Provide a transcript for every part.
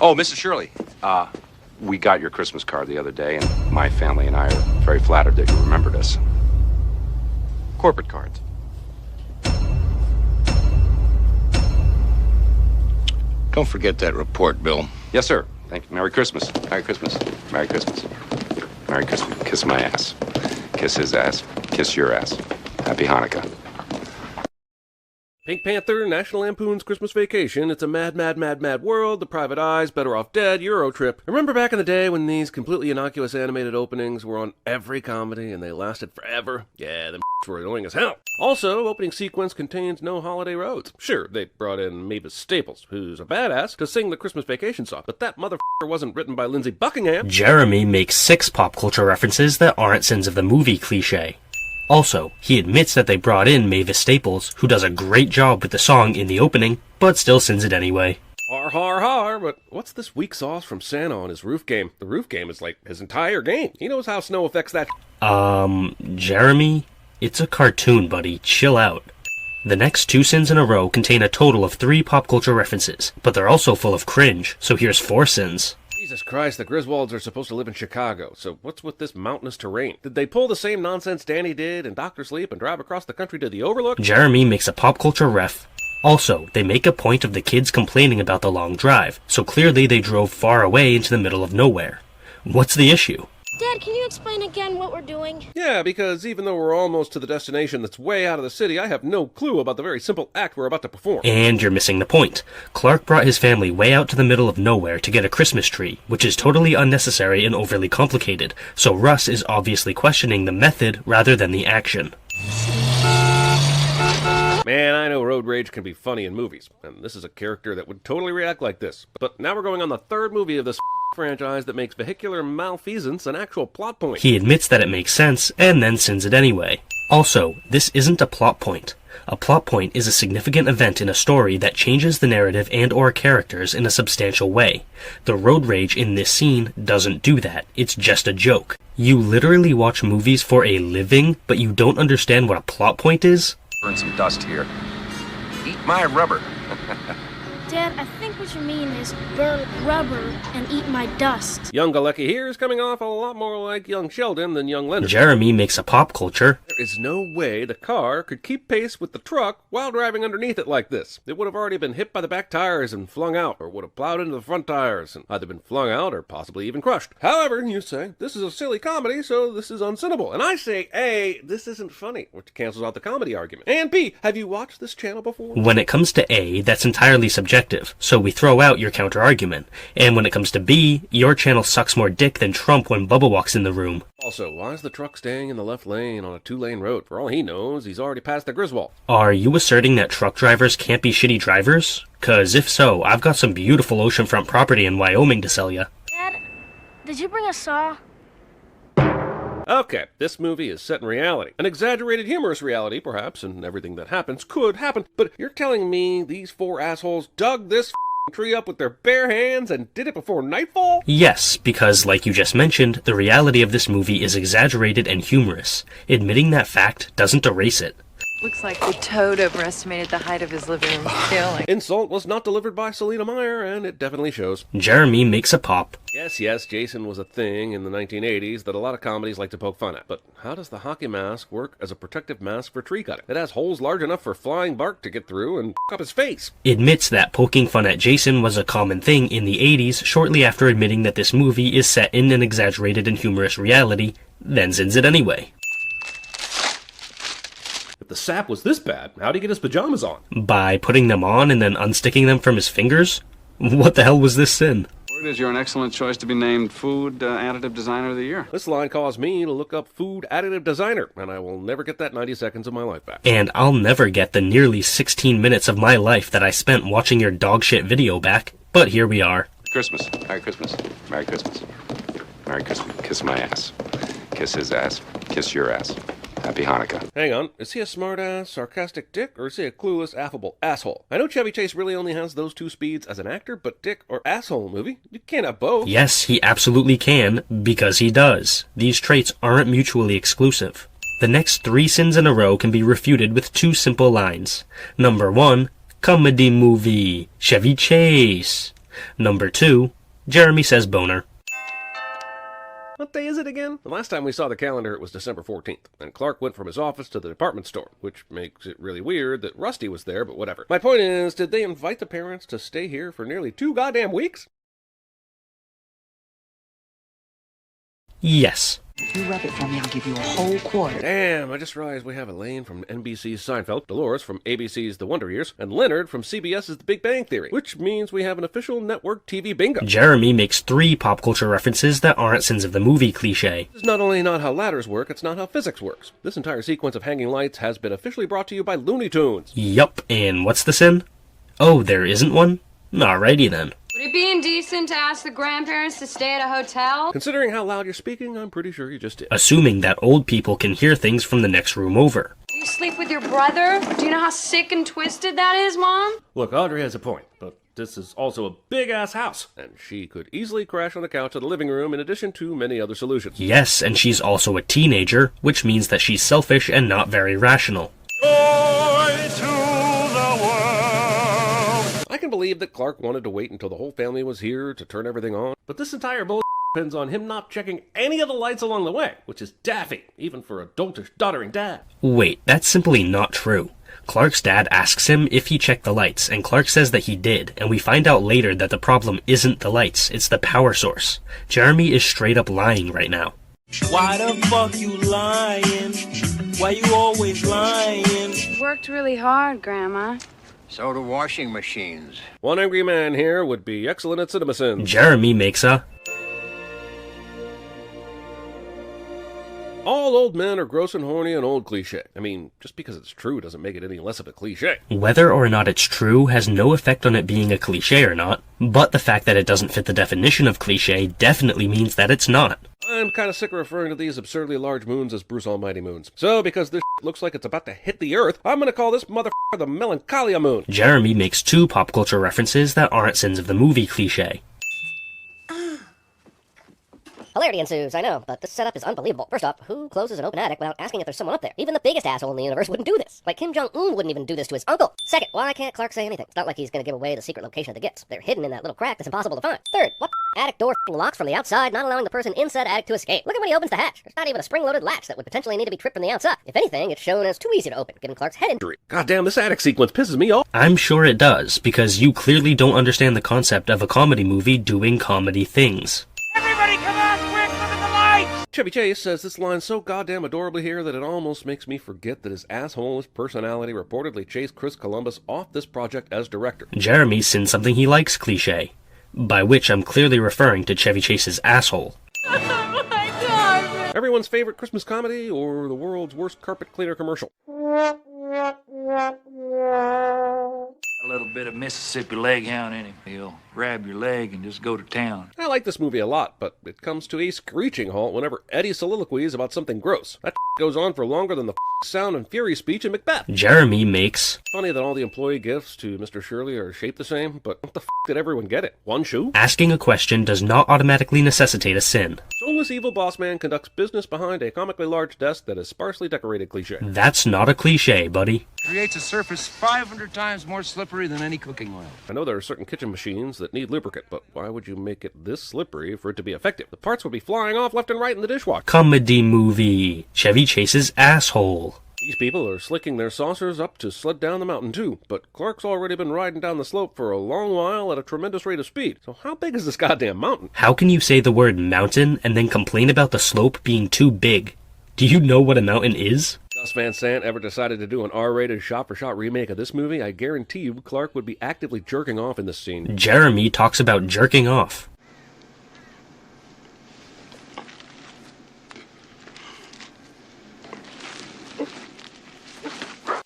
Oh, Mrs. Shirley, we got your Christmas card the other day, and my family and I are very flattered that you remembered us. Corporate cards. Don't forget that report, Bill. Yes, sir. Thank you. Merry Christmas. Merry Christmas. Merry Christmas. Merry Christmas. Kiss my ass. Kiss his ass. Kiss your ass. Happy Hanukkah. Pink Panther, National Lampoon's Christmas Vacation, It's a Mad, Mad, Mad, Mad World, The Private Eyes, Better Off Dead, Euro Trip. Remember back in the day when these completely innocuous animated openings were on every comedy and they lasted forever? Yeah, them were annoying as hell. Also, opening sequence contains no holiday roads. Sure, they brought in Mavis Staples, who's a badass, to sing the Christmas Vacation song, but that motherfucker wasn't written by Lindsey Buckingham. Jeremy makes 6 pop culture references that aren't sins of the movie cliche. Also, he admits that they brought in Mavis Staples, who does a great job with the song in the opening, but still sings it anyway. Har har har, but what's this weak sauce from Santa on his roof game? The roof game is like his entire game. He knows how snow affects that. Jeremy? It's a cartoon, buddy. Chill out. The next 2 sins in a row contain a total of 3 pop culture references, but they're also full of cringe, so here's 4 sins. Jesus Christ, the Griswolds are supposed to live in Chicago, so what's with this mountainous terrain? Did they pull the same nonsense Danny did in Dr. Sleep and drive across the country to the Overlook? Jeremy makes a pop culture ref. Also, they make a point of the kids complaining about the long drive, so clearly they drove far away into the middle of nowhere. What's the issue? Dad, can you explain again what we're doing? Yeah, because even though we're almost to the destination that's way out of the city, I have no clue about the very simple act we're about to perform. And you're missing the point. Clark brought his family way out to the middle of nowhere to get a Christmas tree, which is totally unnecessary and overly complicated, so Russ is obviously questioning the method rather than the action. Man, I know road rage can be funny in movies, and this is a character that would totally react like this. But now we're going on the 3rd movie of this franchise that makes vehicular malfeasance an actual plot point. He admits that it makes sense, and then sins it anyway. Also, this isn't a plot point. A plot point is a significant event in a story that changes the narrative and/or characters in a substantial way. The road rage in this scene doesn't do that. It's just a joke. You literally watch movies for a living, but you don't understand what a plot point is? Burn some dust here. Eat my rubber. Dad, I think what you mean is burn rubber and eat my dust. Young Galecki here is coming off a lot more like young Sheldon than young Leonard. Jeremy makes a pop culture. There is no way the car could keep pace with the truck while driving underneath it like this. It would have already been hit by the back tires and flung out, or would have plowed into the front tires and either been flung out or possibly even crushed. However, you say, this is a silly comedy, so this is unsinnable. And I say, A, this isn't funny, which cancels out the comedy argument. And B, have you watched this channel before? When it comes to A, that's entirely subjective, so we throw out your counter-argument. And when it comes to B, your channel sucks more dick than Trump when Bubba walks in the room. Also, why is the truck staying in the left lane on a 2-lane road? For all he knows, he's already passed the Griswold. Are you asserting that truck drivers can't be shitty drivers? 'Cause if so, I've got some beautiful oceanfront property in Wyoming to sell ya. Dad, did you bring a saw? Okay, this movie is set in reality. An exaggerated, humorous reality, perhaps, and everything that happens could happen. But you're telling me these 4 assholes dug this tree up with their bare hands and did it before nightfall? Yes, because, like you just mentioned, the reality of this movie is exaggerated and humorous. Admitting that fact doesn't erase it. Looks like the toad overestimated the height of his living room ceiling. Insult was not delivered by Selena Meyer, and it definitely shows. Jeremy makes a pop. Yes, Jason was a thing in the 1980s that a lot of comedies like to poke fun at. But how does the hockey mask work as a protective mask for tree cutting? It has holes large enough for flying bark to get through and f*** up his face. Admits that poking fun at Jason was a common thing in the 80s, shortly after admitting that this movie is set in an exaggerated and humorous reality, then sins it anyway. If the sap was this bad, how'd he get his pajamas on? By putting them on and then unsticking them from his fingers? What the hell was this sin? Word is you're an excellent choice to be named Food Additive Designer of the Year. This line caused me to look up food additive designer, and I will never get that 90 seconds of my life back. And I'll never get the nearly 16 minutes of my life that I spent watching your dogshit video back. But here we are. Christmas. Merry Christmas. Merry Christmas. Merry Christmas. Kiss my ass. Kiss his ass. Kiss your ass. Happy Hanukkah. Hang on, is he a smart-ass, sarcastic dick, or is he a clueless, affable asshole? I know Chevy Chase really only has those 2 speeds as an actor, but dick or asshole movie, you can't have both. Yes, he absolutely can, because he does. These traits aren't mutually exclusive. The next 3 sins in a row can be refuted with 2 simple lines. Number 1, comedy movie, Chevy Chase. Number 2, Jeremy says boner. What day is it again? The last time we saw the calendar, it was December 14th, and Clark went from his office to the department store, which makes it really weird that Rusty was there, but whatever. My point is, did they invite the parents to stay here for nearly 2 goddamn weeks? Yes. If you rub it for me, I'll give you a whole quarter. Damn, I just realized we have Elaine from NBC's Seinfeld, Dolores from ABC's The Wonder Years, and Leonard from CBS's The Big Bang Theory, which means we have an official network TV bingo. Jeremy makes 3 pop culture references that aren't sins of the movie cliche. This is not only not how ladders work, it's not how physics works. This entire sequence of hanging lights has been officially brought to you by Looney Tunes. Yup, and what's the sin? Oh, there isn't one? Alrighty then. Would it be indecent to ask the grandparents to stay at a hotel? Considering how loud you're speaking, I'm pretty sure you just did. Assuming that old people can hear things from the next room over. Do you sleep with your brother? Do you know how sick and twisted that is, Mom? Look, Audrey has a point, but this is also a big-ass house, and she could easily crash on the couch of the living room in addition to many other solutions. Yes, and she's also a teenager, which means that she's selfish and not very rational. I can believe that Clark wanted to wait until the whole family was here to turn everything on, but this entire bull depends on him not checking any of the lights along the way, which is daffy, even for a doltish, doddering dad. Wait, that's simply not true. Clark's dad asks him if he checked the lights, and Clark says that he did, and we find out later that the problem isn't the lights, it's the power source. Jeremy is straight up lying right now. Why the fuck you lying? Why you always lying? Worked really hard, Grandma. So do washing machines. One angry man here would be excellent at Cinemasins. Jeremy makes a... All old men are gross and horny, an old cliche. I mean, just because it's true doesn't make it any less of a cliche. Whether or not it's true has no effect on it being a cliche or not, but the fact that it doesn't fit the definition of cliche definitely means that it's not. I'm kind of sick of referring to these absurdly large moons as Bruce Almighty moons. So, because this looks like it's about to hit the Earth, I'm gonna call this motherfucker the Melancholia moon. Jeremy makes 2 pop culture references that aren't sins of the movie cliche. Hilarity ensues, I know, but this setup is unbelievable. First off, who closes an open attic without asking if there's someone up there? Even the biggest asshole in the universe wouldn't do this. Like Kim Jong-un wouldn't even do this to his uncle. Second, why can't Clark say anything? It's not like he's gonna give away the secret location of the gifts. They're hidden in that little crack that's impossible to find. Third, what attic door locks from the outside, not allowing the person inside attic to escape? Look at when he opens the hatch. There's not even a spring-loaded latch that would potentially need to be tripped from the outside. If anything, it's shown as too easy to open, given Clark's head injury. Goddamn, this attic sequence pisses me off. I'm sure it does, because you clearly don't understand the concept of a comedy movie doing comedy things. Everybody come on quick, look at the lights! Chevy Chase says this line's so goddamn adorably here that it almost makes me forget that his asshole personality reportedly chased Chris Columbus off this project as director. Jeremy's seen something he likes cliche, by which I'm clearly referring to Chevy Chase's asshole. Oh my God! Everyone's favorite Christmas comedy or the world's worst carpet cleaner commercial? A little bit of Mississippi leghound in him. He'll grab your leg and just go to town. I like this movie a lot, but it comes to a screeching halt whenever Eddie soliloquies about something gross. That goes on for longer than the sound and fury speech in Macbeth. Jeremy makes... Funny that all the employee gifts to Mr. Shirley are shaped the same, but what the did everyone get it? One shoe? Asking a question does not automatically necessitate a sin. Soulless evil boss man conducts business behind a comically large desk that is sparsely decorated cliche. That's not a cliche, buddy. Creates a surface 500 times more slippery than any cooking oil. I know there are certain kitchen machines that need lubricant, but why would you make it this slippery for it to be effective? The parts would be flying off left and right in the dishwasher. Comedy movie. Chevy Chase's asshole. These people are slicking their saucers up to sled down the mountain too, but Clark's already been riding down the slope for a long while at a tremendous rate of speed. So how big is this goddamn mountain? How can you say the word mountain and then complain about the slope being too big? Do you know what a mountain is? Gus Van Sant ever decided to do an R-rated shot-for-shot remake of this movie, I guarantee you Clark would be actively jerking off in this scene. Jeremy talks about jerking off.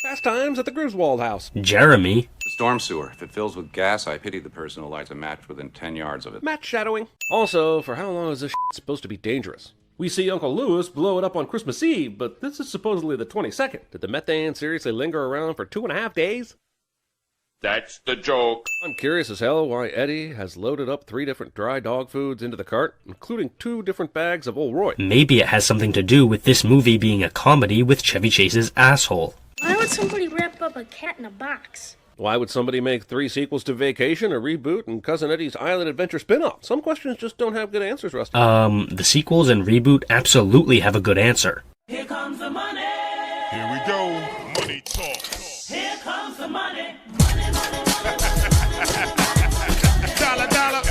Fast times at the Griswold house. Jeremy. The storm sewer. If it fills with gas, I pity the person who lights a match within 10 yards of it. Match shadowing. Also, for how long is this supposed to be dangerous? We see Uncle Lewis blow it up on Christmas Eve, but this is supposedly the 22nd. Did the methane seriously linger around for 2.5 days? That's the joke. I'm curious as hell why Eddie has loaded up 3 different dry dog foods into the cart, including 2 different bags of Old Roy. Maybe it has something to do with this movie being a comedy with Chevy Chase's asshole. Why would somebody wrap up a cat in a box? Why would somebody make 3 sequels to Vacation, a reboot, and Cousin Eddie's Island Adventure spin-off? Some questions just don't have good answers, Rusty. The sequels and reboot absolutely have a good answer. Here comes the money. Here we go. Money talk. Here comes the money. Money, money, money, money. Dollar, dollar.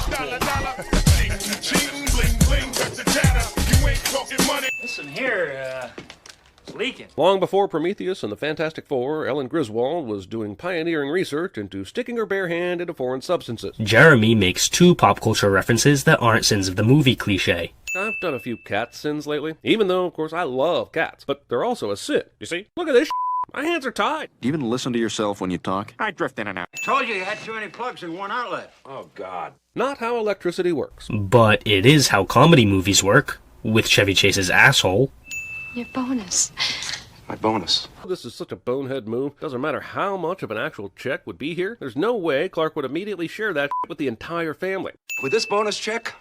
Dollar, dollar. Ching, ching, bling, bling. Got the chatter. You ain't talking money. Listen here, it's leaking. Long before Prometheus and the Fantastic Four, Ellen Griswold was doing pioneering research into sticking her bare hand into foreign substances. Jeremy makes 2 pop culture references that aren't sins of the movie cliche. I've done a few cat sins lately, even though, of course, I love cats, but they're also a sin. You see? Look at this. My hands are tied. Do you even listen to yourself when you talk? I drift in and out. I told you had too many plugs in one outlet. Oh, God. Not how electricity works. But it is how comedy movies work, with Chevy Chase's asshole. Your bonus. My bonus. This is such a bonehead move. Doesn't matter how much of an actual check would be here. There's no way Clark would immediately share that with the entire family. With this bonus check,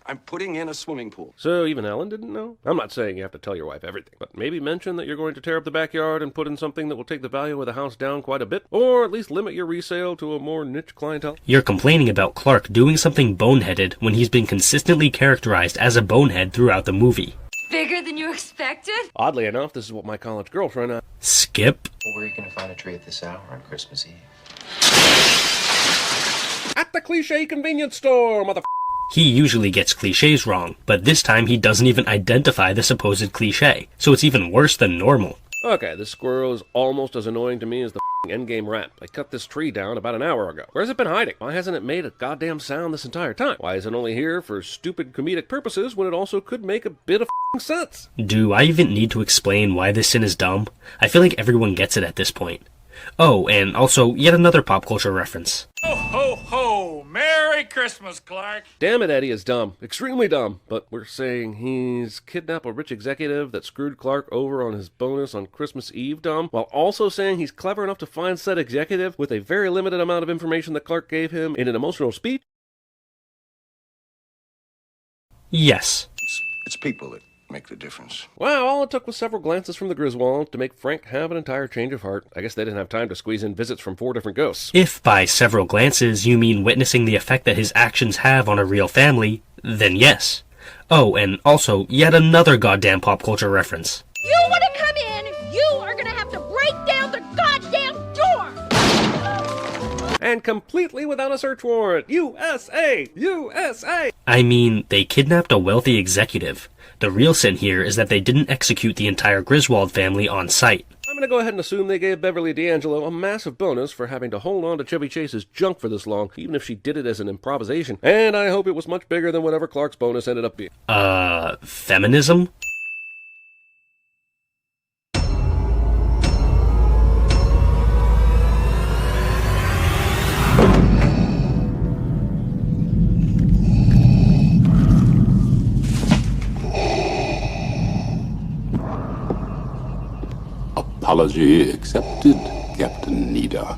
I'm putting in a swimming pool. So even Ellen didn't know? I'm not saying you have to tell your wife everything, but maybe mention that you're going to tear up the backyard and put in something that will take the value of the house down quite a bit, or at least limit your resale to a more niche clientele. You're complaining about Clark doing something boneheaded when he's been consistently characterized as a bonehead throughout the movie. Bigger than you expected? Oddly enough, this is what my college girlfriend and I... Skip. Where are you going to find a tree at this hour on Christmas Eve? At the cliche convenience store, mother... He usually gets cliches wrong, but this time he doesn't even identify the supposed cliche, so it's even worse than normal. Okay, this squirrel is almost as annoying to me as the endgame rat. I cut this tree down about an hour ago. Where's it been hiding? Why hasn't it made a goddamn sound this entire time? Why is it only here for stupid comedic purposes when it also could make a bit of sense? Do I even need to explain why this sin is dumb? I feel like everyone gets it at this point. Oh, and also, yet another pop culture reference. Ho, ho, ho! Merry Christmas, Clark! Damn it, Eddie is dumb. Extremely dumb. But we're saying he's kidnapped a rich executive that screwed Clark over on his bonus on Christmas Eve dumb, while also saying he's clever enough to find said executive with a very limited amount of information that Clark gave him in an emotional speech? Yes. It's people that make the difference. Wow, all it took was several glances from the Griswold to make Frank have an entire change of heart. I guess they didn't have time to squeeze in visits from 4 different ghosts. If by several glances you mean witnessing the effect that his actions have on a real family, then yes. Oh, and also, yet another goddamn pop culture reference. You want to come in, you are going to have to break down the goddamn door! And completely without a search warrant. USA! USA! I mean, they kidnapped a wealthy executive. The real sin here is that they didn't execute the entire Griswold family on site. I'm gonna go ahead and assume they gave Beverly D'Angelo a massive bonus for having to hold on to Chevy Chase's junk for this long, even if she did it as an improvisation. And I hope it was much bigger than whatever Clark's bonus ended up being. Feminism? Apology accepted, Captain Nita.